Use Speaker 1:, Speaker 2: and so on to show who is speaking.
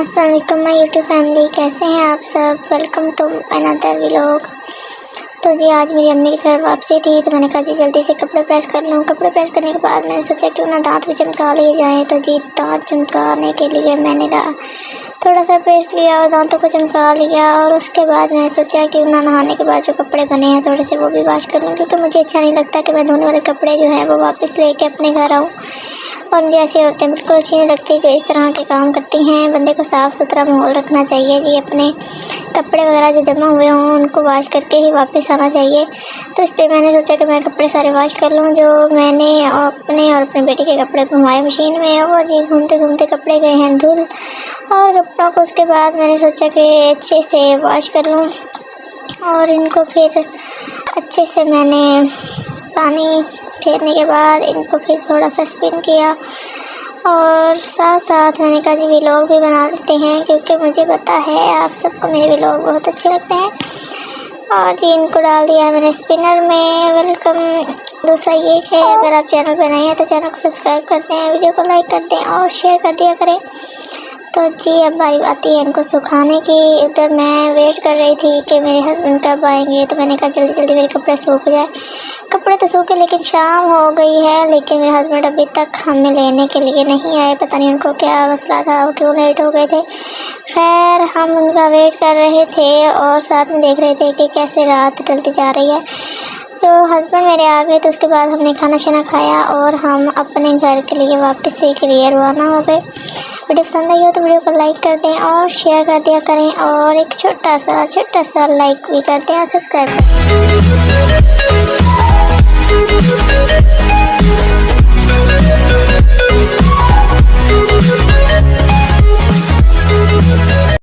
Speaker 1: अस्सलाम वालेकुम my YouTube family, कैसे हैं आप सब। Welcome to another vlog. तो जी आज मेरी अम्मी के घर वापसी थी, तो मैंने कहा जी जल्दी से कपड़े प्रेस कर लूँ। कपड़े प्रेस करने के बाद मैंने सोचा क्यों ना दांत भी चमका लिए जाएँ। तो जी दांत चमकाने के लिए मैंने थोड़ा सा प्रेस लिया और दांतों को चमका लिया। और उसके बाद मैंने सोचा क्यों ना नहाने के बाद जो कपड़े बने हैं थोड़े से वो भी वॉश कर लूँ, क्योंकि मुझे अच्छा नहीं लगता कि मैं धोने वाले कपड़े जो हैं वो वापस लेके अपने घर आऊँ। और मुझे ऐसी औरतें बिल्कुल अच्छी नहीं लगती जो इस तरह के काम करती हैं। बंदे को साफ़ सुथरा माहौल रखना चाहिए जी। अपने कपड़े वगैरह जो जमा हुए हों उनको वॉश करके ही वापस आना चाहिए। तो इसलिए मैंने सोचा कि मैं कपड़े सारे वॉश कर लूँ जो मैंने अपने और अपने बेटी के कपड़े घुमाए मशीन में। और जी घूमते घूमते कपड़े गए हैं धुल। और कपड़ों को उसके बाद मैंने सोचा कि अच्छे से वॉश कर लूँ और इनको फिर अच्छे से मैंने पानी फेरने के बाद इनको फिर थोड़ा सा स्पिन किया। और साथ साथ मैंने कहा जी व्लॉग भी बना लेते हैं, क्योंकि मुझे पता है आप सबको मेरे व्लॉग बहुत अच्छे लगते हैं। और जी इनको डाल दिया है मैंने स्पिनर में। वेलकम। दूसरा ये कि अगर आप चैनल पर नए हैं तो चैनल को सब्सक्राइब कर दें, वीडियो को लाइक कर दें और शेयर कर दिया करें। तो जी अब बारी आती है इनको सुखाने की। इधर मैं वेट कर रही थी कि मेरे हस्बैंड कब आएंगे, तो मैंने कहा जल्दी जल्दी मेरे कपड़े सूख जाए। कपड़े तो सूखे लेकिन शाम हो गई है, लेकिन मेरे हस्बैंड अभी तक हमें लेने के लिए नहीं आए। पता नहीं उनको क्या मसला था, वो क्यों लेट हो गए थे। खैर हम उनका वेट कर रहे थे और साथ में देख रहे थे कि कैसे रात ढलती जा रही है। तो हस्बैंड मेरे आ गए तो उसके बाद हमने खाना शाना खाया और हम अपने घर के लिए वापस से क्लियर रवाना हो गए। वीडियो पसंद आई हो तो वीडियो को लाइक कर दें और शेयर कर दिया करें, और एक छोटा सा लाइक भी कर दें और सब्सक्राइब कर दें।